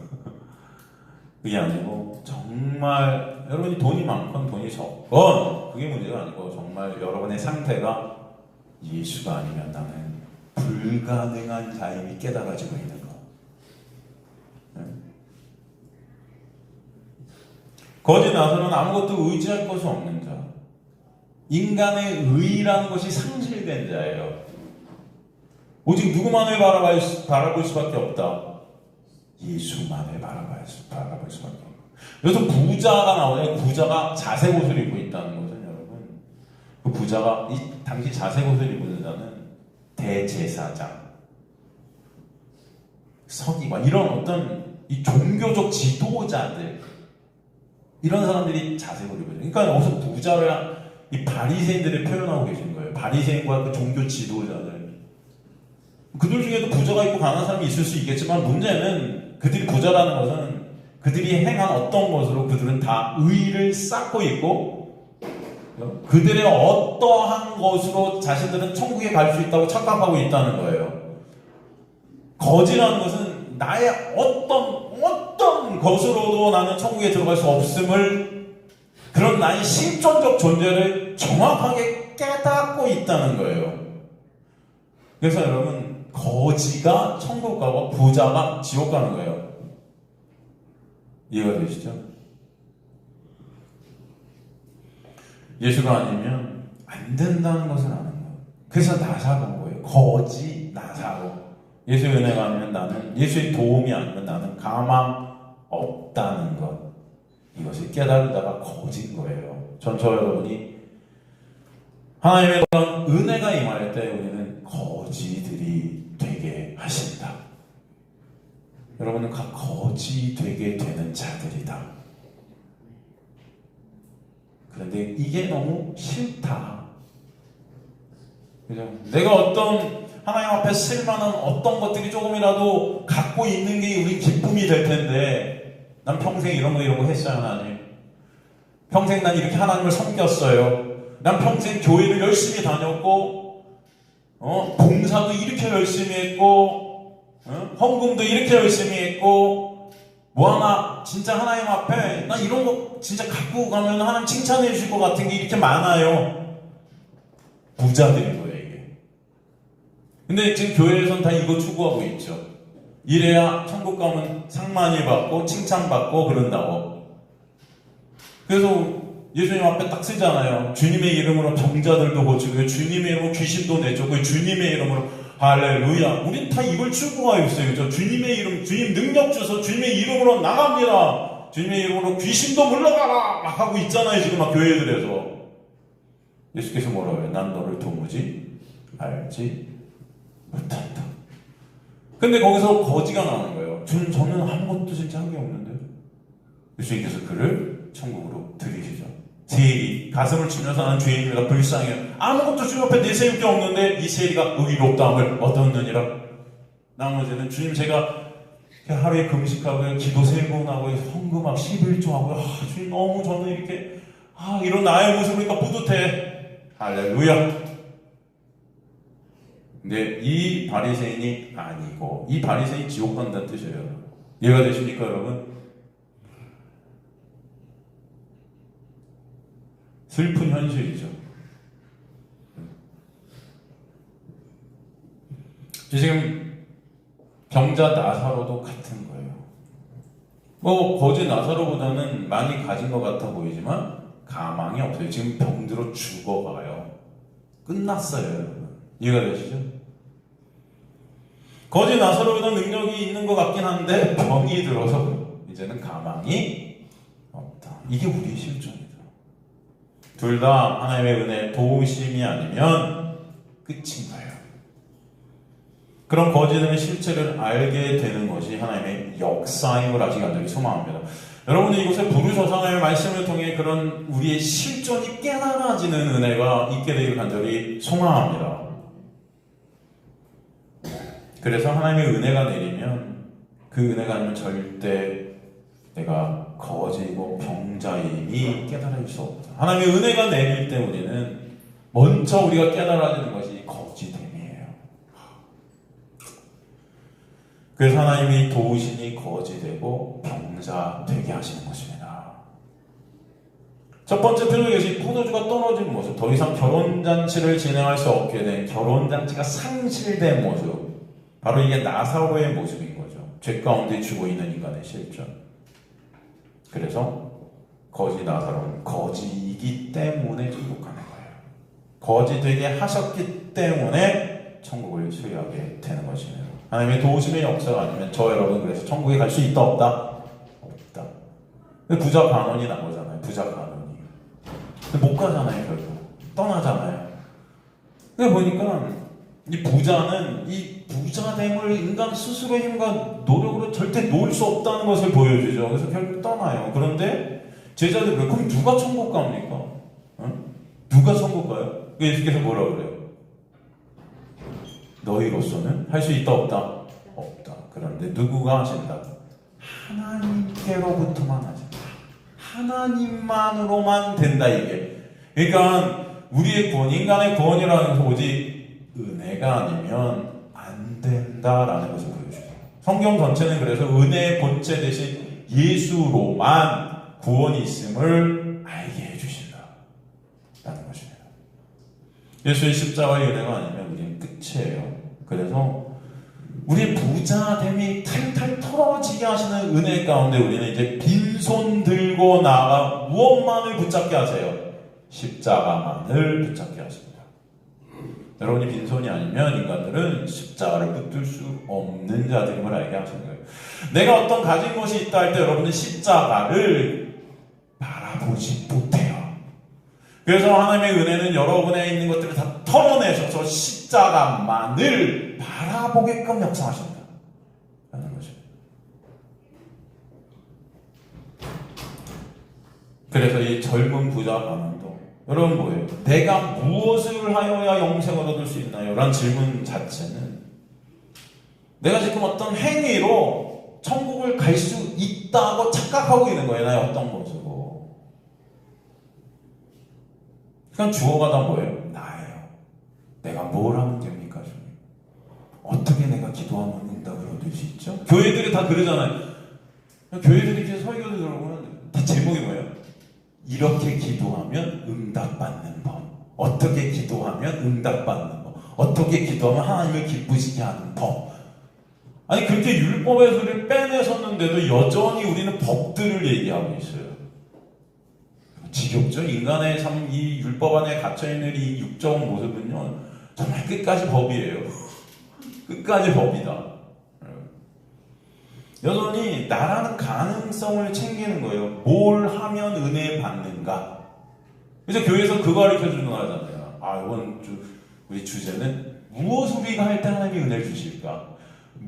그게 아니고 정말 여러분이 돈이 많건 돈이 적건 그게 문제가 아니고 정말 여러분의 상태가 예수가 아니면 나는 불가능한 자임이 깨달아지고 있는 것. 네? 거지 나서는 아무것도 의지할 것이 없는 자. 인간의 의라는 것이 상실된 자예요. 오직 누구만을 바라볼 수밖에 없다. 예수만을 바라볼 수밖에 없다. 여기서 부자가 나오잖아요. 부자가 자색 옷을 입고 있다는 것은 여러분, 그 부자가 이 당시 자색 옷을 입은 자는 대제사장, 서기관 이런 어떤 이 종교적 지도자들 이런 사람들이 자색을 입어요. 그러니까 여기서 부자를 이 바리새인들을 표현하고 계신 거예요. 바리새인과 그 종교 지도자들. 그들 중에도 부자가 있고 가난한 사람이 있을 수 있겠지만 문제는 그들이 부자라는 것은 그들이 행한 어떤 것으로 그들은 다 의를 쌓고 있고 그들의 어떠한 것으로 자신들은 천국에 갈 수 있다고 착각하고 있다는 거예요. 거지라는 것은 나의 어떤 것으로도 나는 천국에 들어갈 수 없음을 그런 나의 실존적 존재를 정확하게 깨닫고 있다는 거예요. 그래서 여러분 거지가 천국 가고 부자가 지옥 가는 거예요. 이해가 되시죠? 예수가 아니면 안 된다는 것을 아는 거예요. 그래서 나사로인 거예요. 거지 나사로. 예수의 은혜가 아니면 나는, 예수의 도움이 아니면 나는 가망 없다는 것. 이것을 깨달으다가 거진 거예요. 저와 여러분이 하나님의 그런 은혜가 임할 때 우리는 거지들이 되게 하신다. 여러분은 거지 되게 되는 자들이다. 그런데 이게 너무 싫다. 그죠? 내가 어떤 하나님 앞에 쓸만한 어떤 것들이 조금이라도 갖고 있는 게 우리 기쁨이 될 텐데, 난 평생 이런 거 했어요, 하나님. 평생 난 이렇게 하나님을 섬겼어요. 난 평생 교회를 열심히 다녔고, 봉사도 이렇게 열심히 했고, 헌금도 이렇게 열심히 했고, 뭐 하나 진짜 하나님 앞에 난 이런 거 진짜 갖고 가면 하나님 칭찬해 주실 것 같은 게 이렇게 많아요. 부자들인 거예요, 이게. 근데 지금 교회에서는 다 이거 추구하고 있죠. 이래야 천국 가면 상 많이 받고 칭찬받고 그런다고. 그래서 예수님 앞에 딱 쓰잖아요. 주님의 이름으로 병자들도 고치고, 주님의 이름으로 귀신도 내쫓고, 주님의 이름으로 할렐루야. 우린 다 이걸 추구하고 있어요. 그죠? 주님의 이름, 주님 능력 주서 주님의 이름으로 나갑니다. 주님의 이름으로 귀신도 물러가라! 막 하고 있잖아요. 지금 막 교회들에서. 예수께서 뭐라고 해요? 난 너를 도무지 알지 못한다. 근데 거기서 거지가 나오는 거예요. 저는 아무것도 진짜 한 게 없는데. 예수님께서 그를 천국으로 들이시죠. 세리, 가슴을 치면서 나는 죄인이라 불쌍해요. 아무것도 주님 앞에 내세울 게 없는데 이 세리가 의롭다함을 얻었느니라. 나머지는 주님 제가 하루에 금식하고 기도 3번 하고 헌금하고 11조 하고 주님 너무 저는 이렇게 이런 나의 모습을 보니까 뿌듯해. 할렐루야. 근데 이 바리새인이 아니고, 이 바리새인이 지옥 간다는 뜻이에요. 이해가 되십니까, 여러분? 슬픈 현실이죠. 지금 병자 나사로도 같은 거예요. 뭐 거지 나사로보다는 많이 가진 것 같아 보이지만 가망이 없어요. 지금 병들어 죽어가요. 끝났어요, 여러분. 이해가 되시죠? 거지 나사로보다 능력이 있는 것 같긴 한데 병이 들어서 이제는 가망이 없다. 이게 우리의 실존이다. 둘 다 하나님의 은혜, 도우심이 아니면 끝인 거예요. 그런 거짓의 실체를 알게 되는 것이 하나님의 역사임을 아직 간절히 소망합니다. 여러분이 이곳에 부르셔서 하나님의 말씀을 통해 그런 우리의 실존이 깨달아지는 은혜가 있게 되기를 간절히 소망합니다. 그래서 하나님의 은혜가 내리면 그 은혜가 아니면 절대 내가 거지고 병자임이 깨달을 수 없다. 하나님의 은혜가 내릴 때 우리는 먼저 우리가 깨달아지는 것이 거지됨이에요. 그래서 하나님이 도우시니 거지되고 병자 되게 하시는 것입니다. 첫 번째 표적이 것이 포도주가 떨어진 모습, 더 이상 결혼잔치를 진행할 수 없게 된 결혼잔치가 상실된 모습, 바로 이게 나사로의 모습인 거죠. 죄 가운데 죽어 있는 인간의 실존. 그래서 거지 나사로는 거지이기 때문에 천국 가는 거예요. 거지 되게 하셨기 때문에 천국을 소유하게 되는 것이에요. 하나님의 도우심의 역사가 아니면 저 여러분 그래서 천국에 갈 수 있다 없다? 없다. 근데 부자 간원이 나오잖아요. 부자 간원이. 근데 못 가잖아요. 결국 떠나잖아요. 근데 보니까 이 부자는 이 부자됨을 인간 스스로의 힘과 노력으로 절대 놓을 수 없다는 것을 보여주죠. 그래서 결국 떠나요. 그런데 제자들 그럼 누가 천국 갑니까? 누가 천국 가요? 예수께서 뭐라고 그래요? 너희로서는 할 수 있다 없다? 없다. 그런데 누구가 하신다? 하나님께로부터만 하신다. 하나님만으로만 된다 이게. 그러니까 우리의 구원, 인간의 구원이라는 것은 오직 은혜가 아니면 안 된다라는 것을 보여주죠. 성경 전체는 그래서 은혜의 본체 대신 예수로만 구원이 있음을 알게 해주신다라는 것입니다. 예수의 십자가의 은혜가 아니면 우리는 끝이에요. 그래서 우리 부자됨이 탈탈 털어지게 하시는 은혜 가운데 우리는 이제 빈손 들고 나가 무엇만을 붙잡게 하세요? 십자가만을 붙잡게 하십니다. 여러분이 빈손이 아니면 인간들은 십자가를 붙들 수 없는 자들임을 알게 하시는 거예요. 내가 어떤 가진 것이 있다 할 때 여러분은 십자가를 바라보지 못해요. 그래서 하나님의 은혜는 여러분에 있는 것들을 다 털어내셔서 십자가만을 바라보게끔 역사하신다 라는 것입니다. 그래서 이 젊은 부자 가난도 여러분 뭐예요? 내가 무엇을 하여야 영생을 얻을 수 있나요? 라는 질문 자체는 내가 지금 어떤 행위로 천국을 갈 수 있다고 착각하고 있는 거예요. 나의 어떤 모습으로. 그냥 주어가 다 뭐예요? 나예요. 내가 뭘 하면 됩니까? 어떻게 내가 기도하면 응답을 얻을 수 있죠? 교회들이 다 그러잖아요. 교회들이 이렇게 설교를 들어보면 다 제목이 뭐예요? 이렇게 기도하면 응답받는 법. 어떻게 기도하면 응답받는 법. 어떻게 기도하면 하나님을 기쁘시게 하는 법. 아니 그렇게 율법의 소리를 빼내셨는데도 여전히 우리는 법들을 얘기하고 있어요. 지겹죠? 인간의 참 이 율법 안에 갇혀있는 이 육적 모습은요 정말 끝까지 법이에요. 끝까지 법이다. 여전히 나라는 가능성을 챙기는 거예요. 뭘 하면 은혜 받는가. 그래서 교회에서 그거 가르쳐주는 거잖아요. 이번 우리 주제는 무엇을 우리가 할 때 하나님이 은혜를 주실까?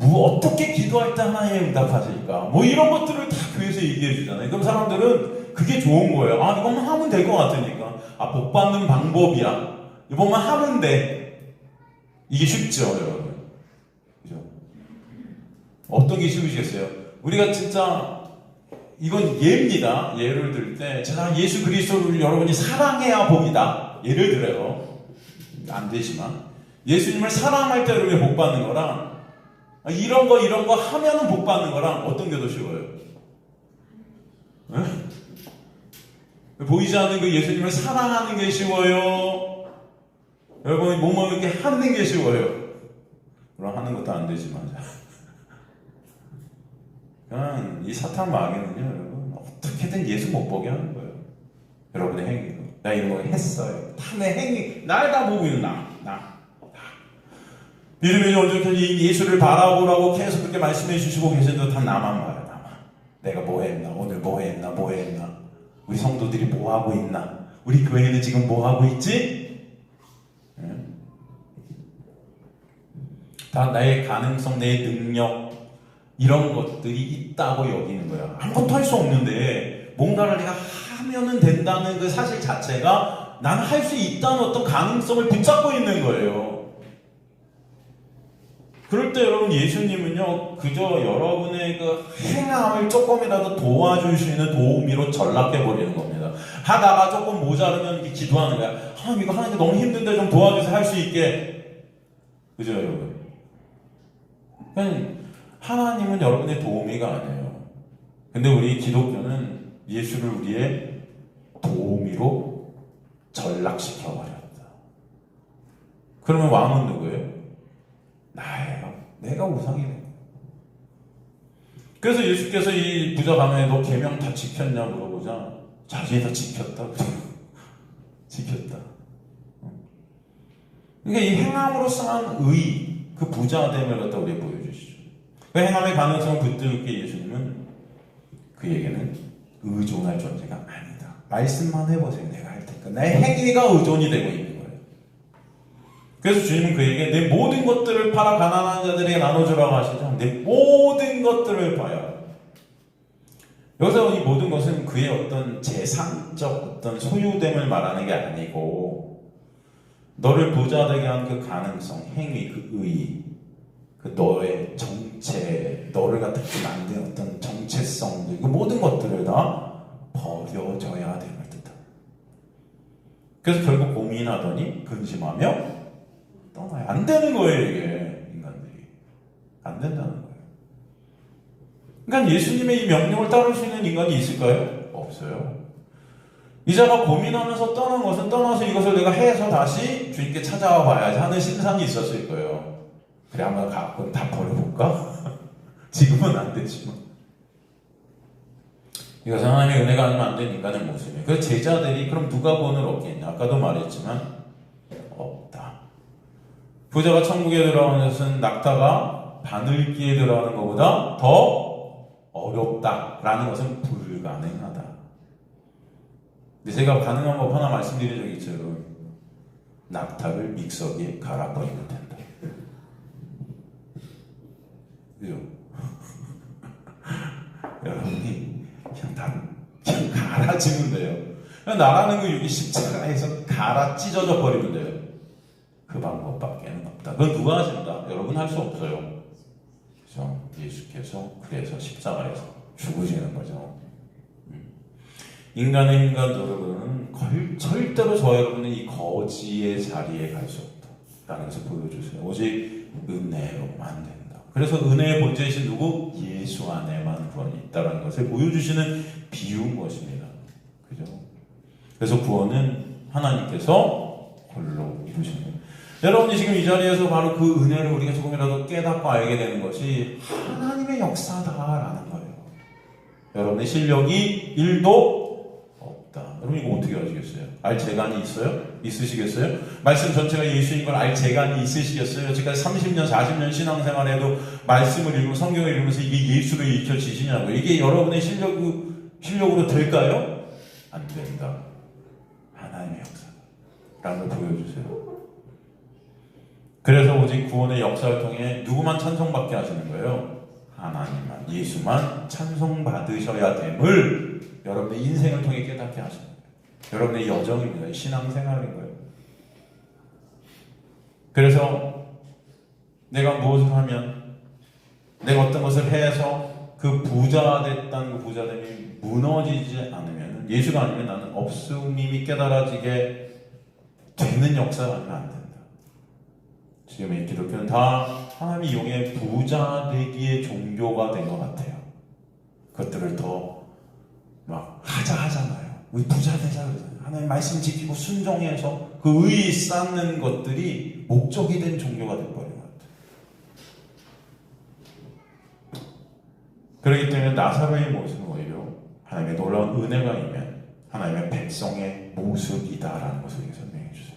어떻게 기도할 때 하나님이 응답하실까? 뭐 이런 것들을 다 교회에서 얘기해 주잖아요. 그럼 사람들은 그게 좋은 거예요. 이것만 하면 될 것 같으니까. 복 받는 방법이야. 이것만 하면 돼. 이게 쉽죠, 여러분. 그죠? 어떤 게 쉬우시겠어요? 우리가 진짜 이건 예입니다. 예를 들 때 제가 예수 그리스도를 여러분이 사랑해야 복이다. 예를 들어요. 안 되지만 예수님을 사랑할 때 우리가 복 받는 거랑 이런 거 하면은 복 받는 거랑 어떤 게 더 쉬워요? 네? 보이지 않는 그 예수님을 사랑하는 게 쉬워요? 여러분이 몸을 이렇게 하는 게 쉬워요? 그럼 하는 것도 안 되지만 그냥 이 사탄 마귀는요, 여러분 어떻게든 예수 못 보게 하는 거예요. 여러분의 행위로. 나 이런 거 했어요. 다 내 행위, 날 다 보고 있는 나. 믿음이 온전히 예수를 바라보라고 계속 그렇게 말씀해 주시고 계신데도 다 나만 봐요. 나만. 내가 뭐 했나? 오늘 뭐 했나? 우리 성도들이 뭐 하고 있나? 우리 교회는 지금 뭐 하고 있지? 다 나의 가능성, 내 능력 이런 것들이 있다고 여기는 거야. 아무것도 할 수 없는데 뭔가를 내가 하면은 된다는 그 사실 자체가 나는 할 수 있다는 어떤 가능성을 붙잡고 있는 거예요. 그럴 때 여러분 예수님은요 그저 여러분의 그 행함을 조금이라도 도와줄 수 있는 도우미로 전락해버리는 겁니다. 하다가 조금 모자르면 이렇게 기도하는 거야. 하나님 이거 하나님 너무 힘든데 좀 도와주세요 할 수 있게. 그죠 여러분? 하나님은 여러분의 도우미가 아니에요. 근데 우리 기독교는 예수를 우리의 도우미로 전락시켜버렸다. 그러면 왕은 누구예요? 나예요. 내가 우상이네. 그래서 예수께서 이 부자 가문에 너 계명 다 지켰냐 물어보자 자신이 다 지켰다. 지켰다. 그러니까 이 행함으로 쌓은 의, 그 부자됨을 갖다 우리에 보여주시죠. 그 행함의 가능성을 붙들게 예수님은 그에게는 의존할 존재가 아니다. 말씀만 해보세요. 내가 할 테니까. 나의 행위가 의존이 되고 있는 거예요. 그래서 주님은 그에게 내 모든 것들을 팔아 가난한 자들에게 나눠주라고 하시죠. 내 모든 것들을 봐요. 여기서 이 모든 것은 그의 어떤 재산적 어떤 소유됨을 말하는 게 아니고 너를 부자 되게 한 그 가능성, 행위, 그 의, 그 너의 정체, 너를 갖다 만든 어떤 정체성들, 그 모든 것들을 다 버려져야 됨을 뜻합니다. 그래서 결국 고민하더니 근심하며 떠나요. 안 되는 거예요, 이게. 인간들이. 안 된다는 거예요. 그러니까 예수님의 이 명령을 따를 수 있는 인간이 있을까요? 없어요. 이자가 고민하면서 떠난 것은 떠나서 이것을 내가 해서 다시 주님께 찾아와 봐야지 하는 심산이 있었을 거예요. 그래, 한번 갖고 다 버려볼까? 지금은 안 되지만. 이것은 하나님의 은혜가 아니면 안 되는 인간의 모습이에요. 그래서 제자들이 그럼 누가 구원을 얻겠냐? 아까도 말했지만 없다. 부자가 천국에 들어가는 것은 낙타가 바늘기에 들어가는 것보다 더 어렵다라는 것은 불가능하다. 근데 제가 가능한 법 하나 말씀드린 적이 있죠. 낙타를 믹서기에 갈아버리면 된다. 그죠? 여러분이 그냥 갈아주면 돼요. 나라는 그 육이 십자가에서 갈아 찢어져 버리면 돼요. 그 방법밖에 없다. 그건 누가 하십니까? 여러분 할 수 없어요. 그죠? 예수께서 그래서 십자가에서 죽으시는 거죠. 인간의 인간 여러분은 절대로 저 여러분은 이 거지의 자리에 갈 수 없다라는 것을 보여주세요. 오직 은혜로만 된다. 그래서 은혜의 본체이신 누구? 예수 안에만 구원이 있다는 것을 보여주시는 비유인 것입니다. 그죠? 그래서 구원은 하나님께서 홀로 이루시는 거예요. 여러분이 지금 이 자리에서 바로 그 은혜를 우리가 조금이라도 깨닫고 알게 되는 것이 하나님의 역사다라는 거예요. 여러분의 실력이 1도 없다. 여러분 이거 어떻게 아시겠어요? 알 재간이 있어요? 있으시겠어요? 말씀 전체가 예수인 걸 알 재간이 있으시겠어요? 지금까지 30년, 40년 신앙생활에도 말씀을 읽고 성경을 읽으면서 이게 예수로 읽혀지시냐고요? 이게 여러분의 실력으로 될까요? 안 된다. 하나님의 역사라는 걸 보여주세요. 그래서 오직 구원의 역사를 통해 누구만 찬송받게 하시는 거예요? 하나님만, 예수만 찬송받으셔야 됨을 여러분의 인생을 통해 깨닫게 하시는 거예요. 여러분의 여정입니다. 신앙생활인 거예요. 그래서 내가 무엇을 하면, 내가 어떤 것을 해서 그 부자가 됐다는 그 부자됨이 무너지지 않으면, 예수가 아니면 나는 없음이 깨달아지게 되는 역사가 아니면 안 된다. 지금의 기독교는 다 하나님이 이용해 부자 되기의 종교가 된 것 같아요. 그것들을 더 막 하자하잖아요. 우리 부자 되자 그러잖아요. 하나님 말씀 지키고 순종해서 그 의 쌓는 것들이 목적이 된 종교가 돼버린 것 같아요. 그렇기 때문에 나사로의 모습은 오히려 하나님의 놀라운 은혜가 있면 하나님의 백성의 모습이다라는 것을 설명해 주세요.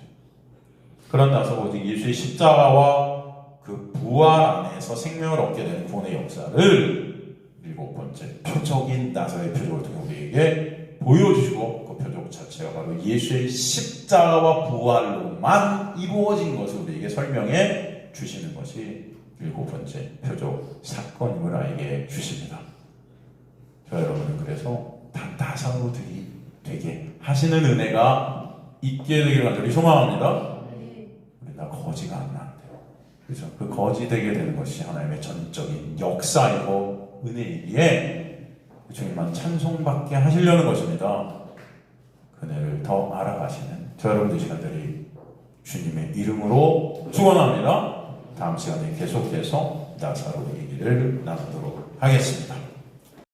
그런 나서 오직 예수의 십자가와 그 부활 안에서 생명을 얻게 되는 구원의 역사를 7번째 표적인 나사로의 표적을 통해 우리에게 보여주시고 그 표적 자체가 바로 예수의 십자가와 부활로만 이루어진 것을 우리에게 설명해 주시는 것이 7번째 표적 사건임을 알게 주십니다. 저 여러분은 그래서 나사로들이 되게 하시는 은혜가 있게 되기를 간절히 소망합니다. 우리가 거지가 안 나는데요. 그래서 그 거지 되게 되는 것이 하나님의 전적인 역사이고 은혜이기에 주님만 찬송받게 하시려는 것입니다. 그 은혜를 더 알아가시는 저 여러분들 시간들이 주님의 이름으로 축원합니다. 다음 시간에 계속해서 나사로 얘기를 나누도록 하겠습니다.